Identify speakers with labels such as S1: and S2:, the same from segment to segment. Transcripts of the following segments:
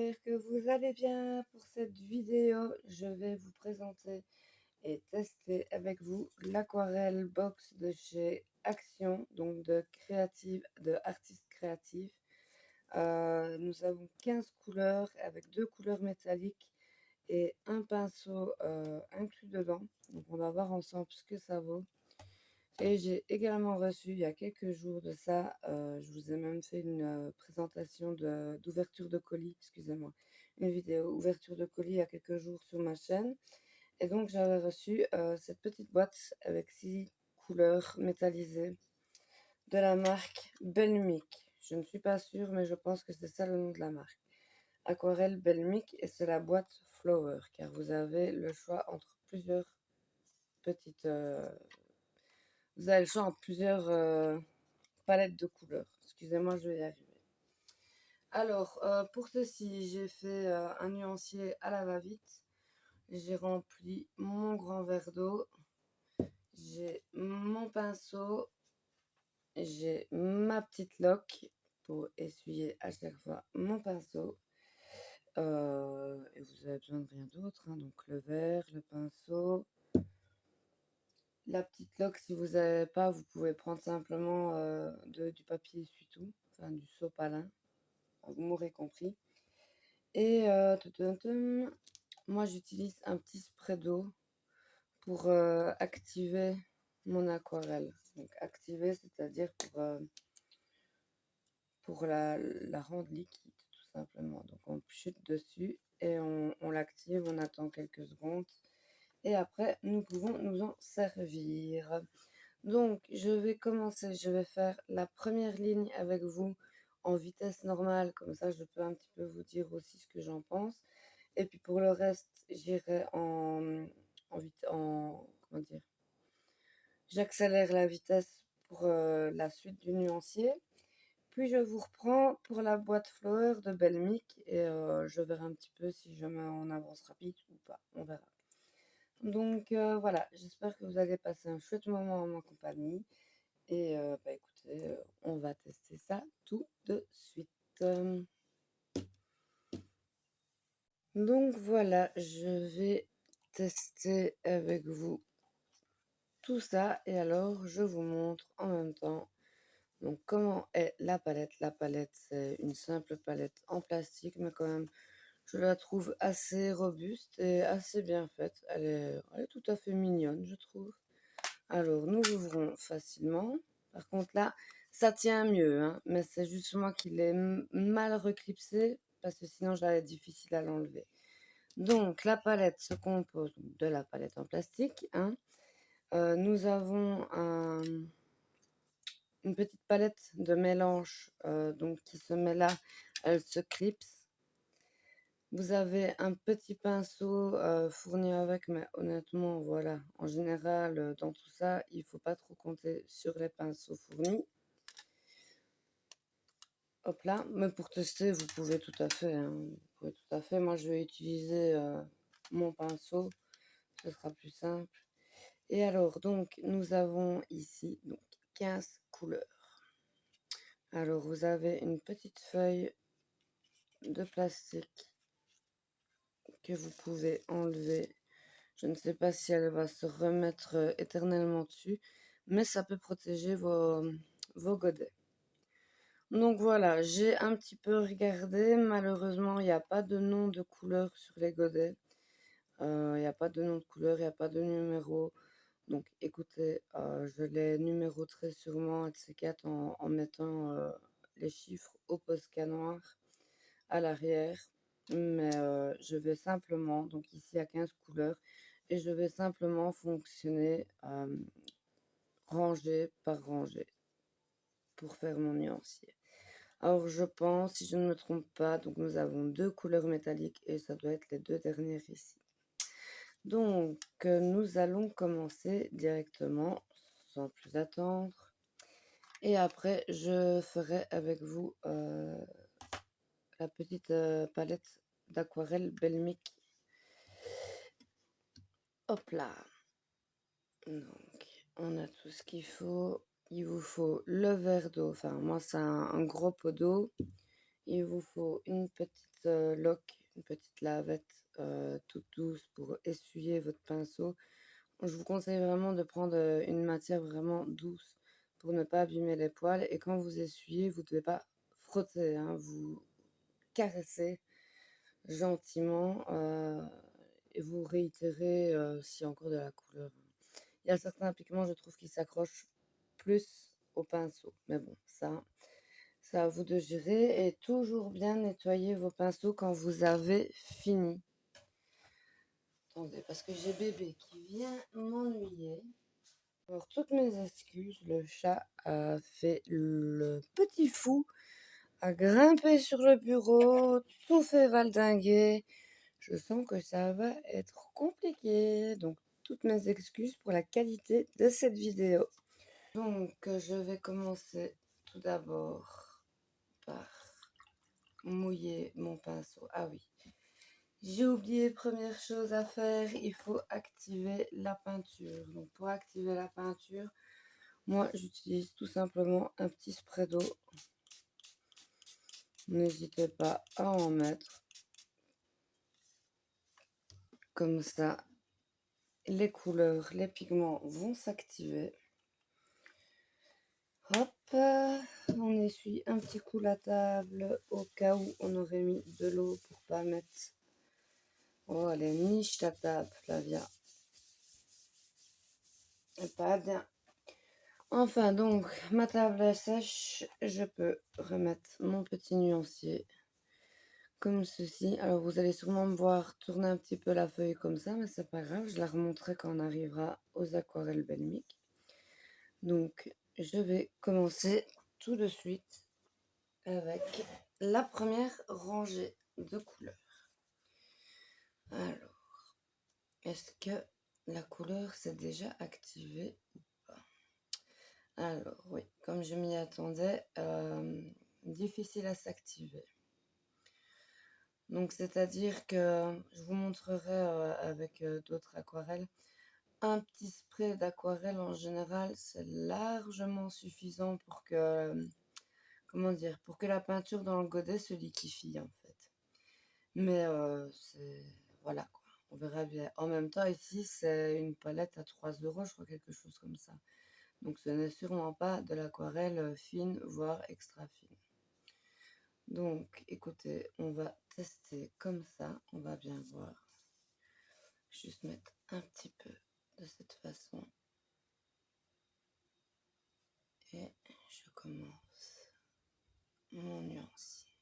S1: j'espère que vous allez bien. Pour cette vidéo, je vais vous présenter et tester avec vous l'aquarelle box de chez Action, donc de artistes créatifs. Nous avons 15 couleurs avec 2 couleurs métalliques et un pinceau inclus dedans. Donc on va voir ensemble ce que ça vaut. Et j'ai également reçu il y a quelques jours de ça, je vous ai même fait une présentation d'ouverture de colis, excusez-moi, une vidéo ouverture de colis il y a quelques jours sur ma chaîne. Et donc j'avais reçu cette petite boîte avec 6 couleurs métallisées de la marque Belmic. Je ne suis pas sûre, mais je pense que c'est ça le nom de la marque. Aquarelle Belmic, et c'est la boîte Flower, car vous avez le choix entre plusieurs petites vous avez le choix en plusieurs palettes de couleurs. Excusez-moi, je vais y arriver. Alors, pour ceci, j'ai fait un nuancier à la va-vite. J'ai rempli mon grand verre d'eau. J'ai mon pinceau. J'ai ma petite loque pour essuyer à chaque fois mon pinceau. Et vous avez besoin de rien d'autre, hein, donc le verre, le pinceau, la petite loque. Si vous n'avez pas, vous pouvez prendre simplement du papier essuie-tout, enfin du sopalin, vous m'aurez compris. Et moi j'utilise un petit spray d'eau pour activer mon aquarelle. Donc activer, c'est-à-dire pour la rendre liquide, tout simplement. Donc on chute dessus et on l'active, on attend quelques secondes. Et après, nous pouvons nous en servir. Donc, je vais commencer, je vais faire la première ligne avec vous en vitesse normale, comme ça je peux un petit peu vous dire aussi ce que j'en pense. Et puis pour le reste, j'irai comment dire, j'accélère la vitesse pour la suite du nuancier. Puis je vous reprends pour la boîte Flower de Belmic et je verrai un petit peu si jamais on avance rapide ou pas, on verra. Donc voilà, j'espère que vous allez passer un chouette moment en ma compagnie. Et bah écoutez, on va tester ça tout de suite. Donc voilà, je vais tester avec vous tout ça et alors je vous montre en même temps donc comment est la palette. La palette, c'est une simple palette en plastique, mais quand même je la trouve assez robuste et assez bien faite. Elle est tout à fait mignonne, je trouve. Alors, nous ouvrons facilement. Par contre, là, ça tient mieux, hein, mais c'est juste moi qui l'ai mal reclipsé parce que sinon, j'allais être difficile à l'enlever. Donc, la palette se compose de la palette en plastique, hein. Nous avons une petite palette de mélange donc qui se met là, elle se clipse. Vous avez un petit pinceau fourni avec, mais honnêtement, voilà, en général, dans tout ça, il ne faut pas trop compter sur les pinceaux fournis. Hop là, mais pour tester, vous pouvez tout à fait, hein, vous pouvez tout à fait. Moi, je vais utiliser mon pinceau, ce sera plus simple. Et alors, donc, nous avons ici donc 15 couleurs. Alors, vous avez une petite feuille de plastique que vous pouvez enlever. Je ne sais pas si elle va se remettre éternellement dessus, mais ça peut protéger vos godets. Donc voilà, j'ai un petit peu regardé. Malheureusement, il n'y a pas de nom de couleur sur les godets. Il n'y a pas de nom de couleur, il n'y a pas de numéro. Donc écoutez, je les numéroterai sûrement un de ces quatre en mettant les chiffres au Posca noir à l'arrière. Mais je vais simplement, donc ici à 15 couleurs, et je vais simplement fonctionner rangée par rangée pour faire mon nuancier. Alors je pense, si je ne me trompe pas, donc nous avons 2 couleurs métalliques et ça doit être les 2 dernières ici. Donc nous allons commencer directement sans plus attendre. Et après je ferai avec vous la petite palette d'aquarelle Belmic. Hop là. Donc, on a tout ce qu'il faut. Il vous faut le verre d'eau. Enfin, moi, c'est un gros pot d'eau. il vous faut une petite loque, une petite lavette toute douce pour essuyer votre pinceau. Je vous conseille vraiment de prendre une matière vraiment douce pour ne pas abîmer les poils. Et quand vous essuyez, vous ne devez pas frotter, hein, vous caressez gentiment et vous réitérez s'il y a encore de la couleur. Il y a certains pigments, je trouve, qui s'accrochent plus au pinceau. Mais bon, ça, c'est à vous de gérer. Et toujours bien nettoyer vos pinceaux quand vous avez fini. Attendez, parce que j'ai bébé qui vient m'ennuyer. Alors, toutes mes excuses, le chat a fait le petit fou, a grimpé sur le bureau, tout fait valdinguer. Je sens que ça va être compliqué, donc toutes mes excuses pour la qualité de cette vidéo. Donc, je vais commencer tout d'abord par mouiller mon pinceau. Ah oui, j'ai oublié, première chose à faire, il faut activer la peinture. Donc, pour activer la peinture, moi, j'utilise tout simplement un petit spray d'eau. N'hésitez pas à en mettre. Comme ça, les couleurs, les pigments vont s'activer. Hop, on essuie un petit coup la table au cas où on aurait mis de l'eau pour pas mettre... Oh, allez, niche ta table, Flavia. Pas bien. Enfin, donc, ma table est sèche. Je peux remettre mon petit nuancier comme ceci. Alors, vous allez sûrement me voir tourner un petit peu la feuille comme ça, mais c'est pas grave. Je la remonterai quand on arrivera aux aquarelles Belmic. Donc, je vais commencer tout de suite avec la première rangée de couleurs. Alors, est-ce que la couleur s'est déjà activée ou pas? Alors, oui, comme je m'y attendais, difficile à s'activer. Donc, c'est-à-dire que je vous montrerai avec d'autres aquarelles. Un petit spray d'aquarelle en général, c'est largement suffisant pour que, comment dire, pour que la peinture dans le godet se liquéfie en fait. Mais c'est, voilà quoi, on verra bien. En même temps, ici, c'est une palette à 3 euros, je crois, quelque chose comme ça. Donc, ce n'est sûrement pas de l'aquarelle fine, voire extra fine. Donc, écoutez, on va tester comme ça, on va bien voir. Juste mettre un petit peu de cette façon. Et je commence mon nuancier.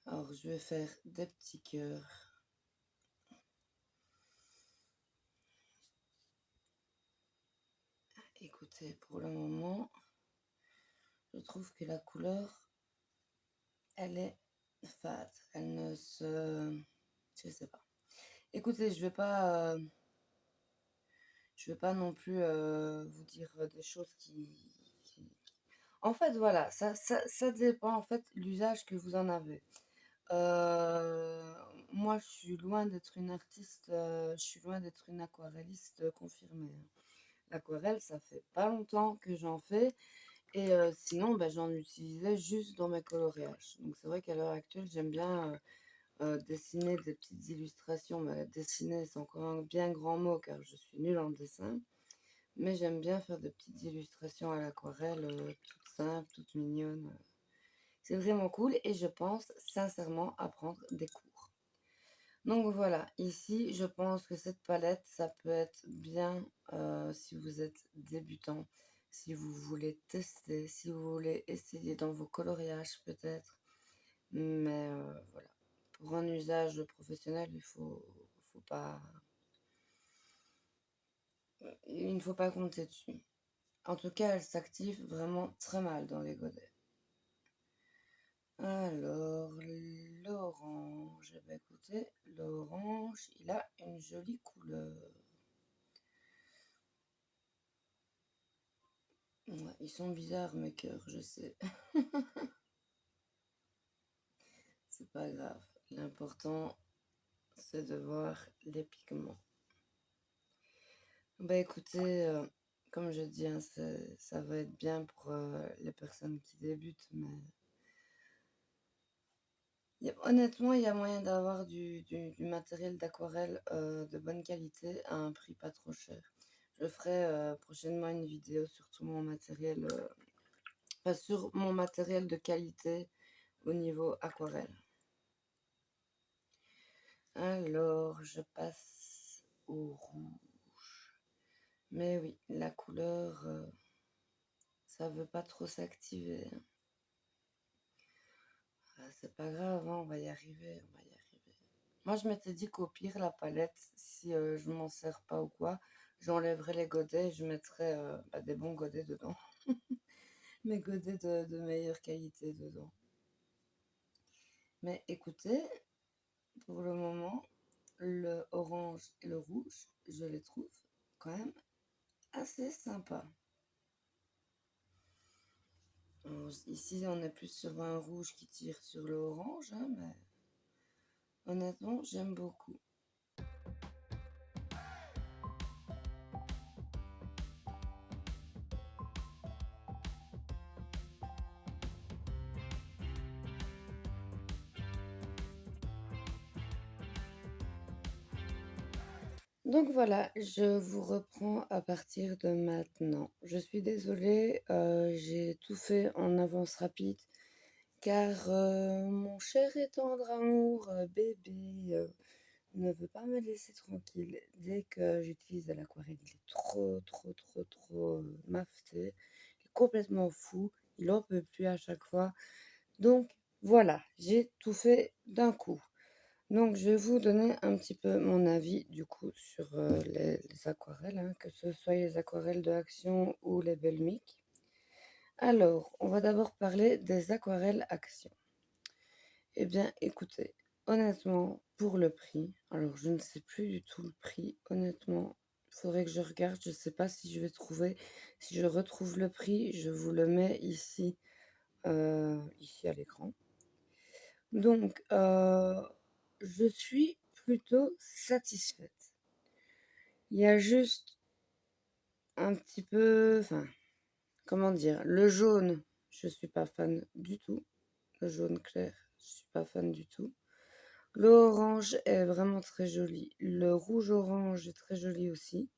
S1: Alors, je vais faire des petits cœurs. Écoutez, pour le moment, je trouve que la couleur, elle est fade. Elle ne se... Je sais pas. Écoutez, je vais pas non plus vous dire des choses En fait, voilà, ça dépend en fait l'usage que vous en avez. Moi, je suis loin d'être une artiste, je suis loin d'être une aquarelliste confirmée, hein. L'aquarelle, ça fait pas longtemps que j'en fais. Et sinon, bah, j'en utilisais juste dans mes coloriages. Donc c'est vrai qu'à l'heure actuelle, j'aime bien dessiner des petites illustrations. Bah, dessiner, c'est encore un bien grand mot car je suis nulle en dessin. Mais j'aime bien faire des petites illustrations à l'aquarelle, toutes simples, toutes mignonnes. C'est vraiment cool et je pense sincèrement à prendre des cours. Donc voilà, ici, je pense que cette palette, ça peut être bien si vous êtes débutant, si vous voulez tester, si vous voulez essayer dans vos coloriages peut-être. Mais voilà, pour un usage professionnel, il ne faut pas compter dessus. En tout cas, elle s'active vraiment très mal dans les godets. Alors, l'orange, eh ben, écoutez, l'orange, il a une jolie couleur. Ouais, ils sont bizarres mes cœurs, je sais. C'est pas grave. L'important, c'est de voir les pigments. Bah écoutez, comme je dis, hein, ça va être bien pour les personnes qui débutent, mais Honnêtement, il y a moyen d'avoir du matériel d'aquarelle de bonne qualité à un prix pas trop cher. Je ferai prochainement une vidéo sur tout mon matériel, enfin, sur mon matériel de qualité au niveau aquarelle. Alors, je passe au rouge. Mais oui, la couleur, ça veut pas trop s'activer. C'est pas grave, hein, on va y arriver, on va y arriver. Moi, je m'étais dit qu'au pire, la palette, si je m'en sers pas ou quoi, j'enlèverais les godets et je mettrais des bons godets dedans. Mes godets de meilleure qualité dedans. Mais écoutez, pour le moment, le orange et le rouge, je les trouve quand même assez sympas. Alors, ici, on est plus sur un rouge qui tire sur le orange, hein, mais honnêtement, j'aime beaucoup. Donc voilà, je vous reprends à partir de maintenant. Je suis désolée, j'ai tout fait en avance rapide car mon cher et tendre amour, bébé, ne veut pas me laisser tranquille. Dès que j'utilise de l'aquarelle, il est trop mafté. Il est complètement fou. Il en peut plus à chaque fois. Donc voilà, j'ai tout fait d'un coup. Donc je vais vous donner un petit peu mon avis du coup sur les aquarelles, hein, que ce soit les aquarelles de Action ou les Belmic. Alors, on va d'abord parler des aquarelles Action. Eh bien, écoutez, honnêtement, pour le prix, alors je ne sais plus du tout le prix, honnêtement, il faudrait que je regarde, je ne sais pas si je vais trouver, si je retrouve le prix, je vous le mets ici, ici à l'écran. Donc, je suis plutôt satisfaite. Il y a juste un petit peu, enfin, comment dire, le jaune, je suis pas fan du tout. Le jaune clair, je suis pas fan du tout. L'orange est vraiment très joli. Le rouge-orange est très joli aussi.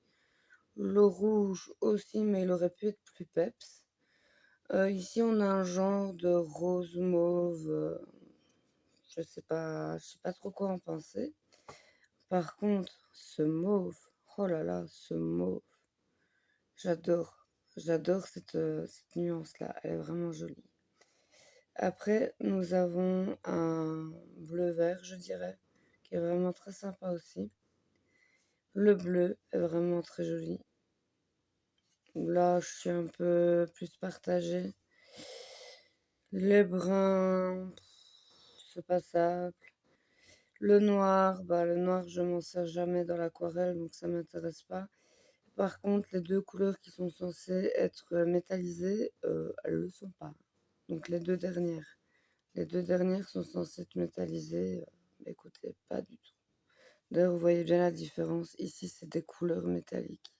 S1: Le rouge aussi, mais il aurait pu être plus peps. Ici, on a un genre de rose mauve. Je sais pas trop quoi en penser. Par contre, ce mauve, oh là là, ce mauve, j'adore. J'adore cette nuance-là. Elle est vraiment jolie. Après, nous avons un bleu-vert, je dirais, qui est vraiment très sympa aussi. Le bleu est vraiment très joli. Là, je suis un peu plus partagée. Les bruns, c'est passable. Le noir, je m'en sers jamais dans l'aquarelle, donc ça m'intéresse pas. Par contre, les deux couleurs qui sont censées être métallisées, elles le sont pas. Donc les deux dernières. Les deux dernières sont censées être métallisées. Écoutez, pas du tout. D'ailleurs, vous voyez bien la différence. Ici, c'est des couleurs métalliques.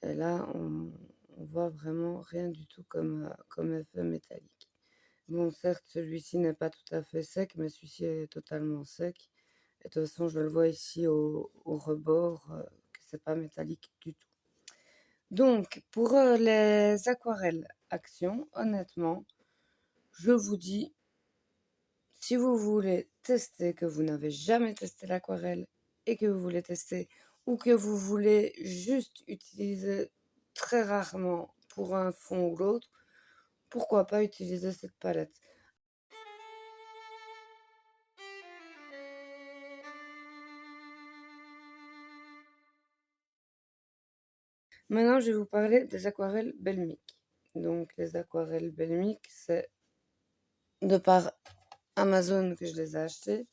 S1: Et là, on voit vraiment rien du tout comme effet métallique. Bon, certes, celui-ci n'est pas tout à fait sec, mais celui-ci est totalement sec. Et de toute façon, je le vois ici au rebord, que c'est pas métallique du tout. Donc, pour les aquarelles Action, honnêtement, je vous dis, si vous voulez tester, que vous n'avez jamais testé l'aquarelle et que vous voulez tester, ou que vous voulez juste utiliser très rarement pour un fond ou l'autre, pourquoi pas utiliser cette palette. Maintenant, je vais vous parler des aquarelles Belmic. Donc, les aquarelles Belmic, c'est de par Amazon que je les ai achetées.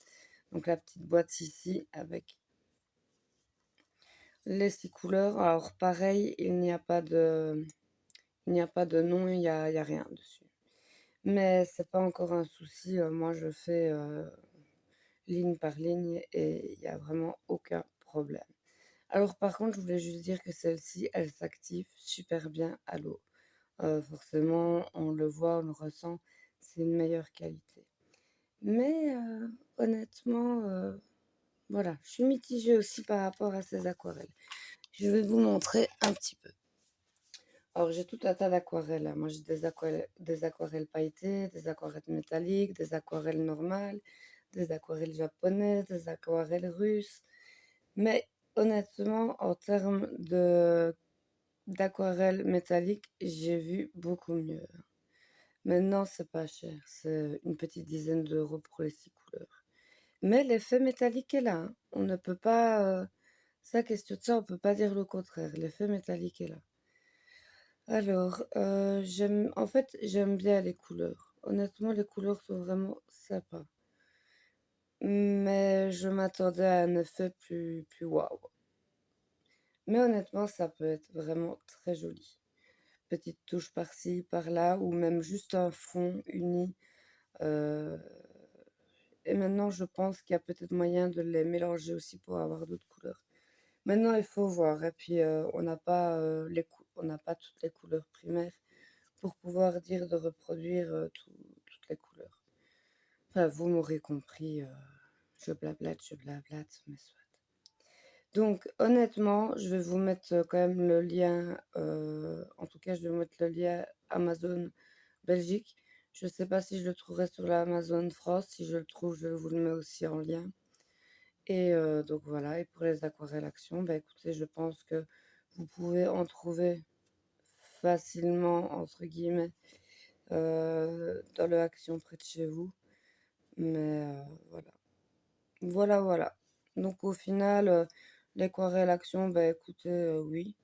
S1: Donc, la petite boîte ici avec les 6 couleurs. Alors, pareil, il n'y a pas de nom, il y a rien dessus. Mais c'est pas encore un souci. Moi, je fais ligne par ligne et il n'y a vraiment aucun problème. Alors, par contre, je voulais juste dire que celle-ci, elle s'active super bien à l'eau. Forcément, on le voit, on le ressent, c'est une meilleure qualité. Mais honnêtement, voilà, je suis mitigée aussi par rapport à ces aquarelles. Je vais vous montrer un petit peu. Alors, j'ai tout un tas d'aquarelles, hein. Moi, j'ai des aquarelles pailletées, des aquarelles métalliques, des aquarelles normales, des aquarelles japonaises, des aquarelles russes. Mais honnêtement, en termes d'aquarelles métalliques, j'ai vu beaucoup mieux. Maintenant, c'est pas cher, c'est une petite dizaine d'euros pour les 6 couleurs. Mais l'effet métallique est là, hein. On ne peut pas, ça, question de ça, on peut pas dire le contraire. L'effet métallique est là. Alors, j'aime bien les couleurs. Honnêtement, les couleurs sont vraiment sympas. Mais je m'attendais à un effet plus waouh. Mais honnêtement, ça peut être vraiment très joli. Petite touche par-ci, par-là, ou même juste un fond uni. euh, Et maintenant, je pense qu'il y a peut-être moyen de les mélanger aussi pour avoir d'autres couleurs. Maintenant, il faut voir. Et puis, on n'a pas toutes les couleurs primaires pour pouvoir dire de reproduire toutes les couleurs. Enfin, vous m'aurez compris, je blablate, mais soit. Donc, honnêtement, je vais vous mettre quand même le lien, en tout cas, je vais vous mettre le lien Amazon Belgique. Je ne sais pas si je le trouverai sur la Amazon France. Si je le trouve, je vous le mets aussi en lien. Et donc voilà, et pour les aquarelles action, bah écoutez, je pense que vous pouvez en trouver facilement, entre guillemets, dans le action près de chez vous. Mais voilà. Voilà, voilà. Donc au final, l'aquarelle action, bah écoutez, oui,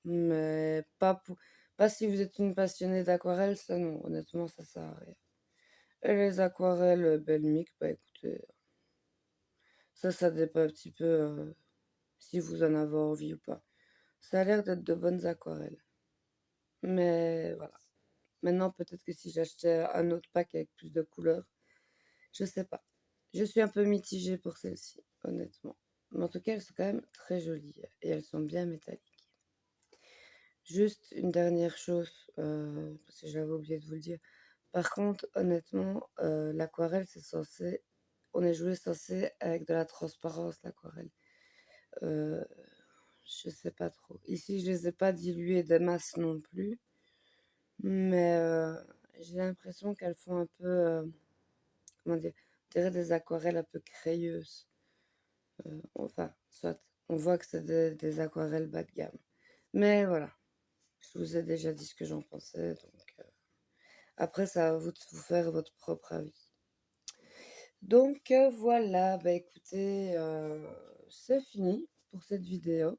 S1: mais pas si vous êtes une passionnée d'aquarelle, ça non, honnêtement, ça sert à rien. Et les aquarelles Belmic, bah écoutez, ça dépend un petit peu si vous en avez envie ou pas. Ça a l'air d'être de bonnes aquarelles. Mais voilà. Maintenant, peut-être que si j'achetais un autre pack avec plus de couleurs, je sais pas. Je suis un peu mitigée pour celles-ci, honnêtement. Mais en tout cas, elles sont quand même très jolies et elles sont bien métalliques. Juste une dernière chose, parce que j'avais oublié de vous le dire. Par contre, honnêtement, l'aquarelle, on est joué censé avec de la transparence, l'aquarelle. Euh, je sais pas trop. Ici, je les ai pas diluées des masses non plus. Mais j'ai l'impression qu'elles font un peu, comment dire, on dirait des aquarelles un peu crayeuses. Enfin, soit, on voit que c'est des aquarelles bas de gamme. Mais voilà, je vous ai déjà dit ce que j'en pensais. Donc après, ça à vous de vous faire votre propre avis. Donc voilà, bah écoutez, c'est fini pour cette vidéo.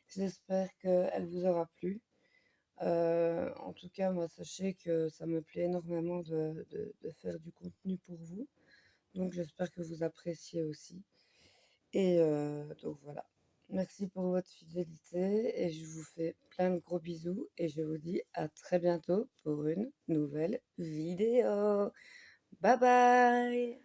S1: J'espère qu'elle vous aura plu. En tout cas, moi, sachez que ça me plaît énormément de faire du contenu pour vous. Donc, j'espère que vous appréciez aussi. Et donc, voilà. Merci pour votre fidélité et je vous fais plein de gros bisous et je vous dis à très bientôt pour une nouvelle vidéo. Bye bye!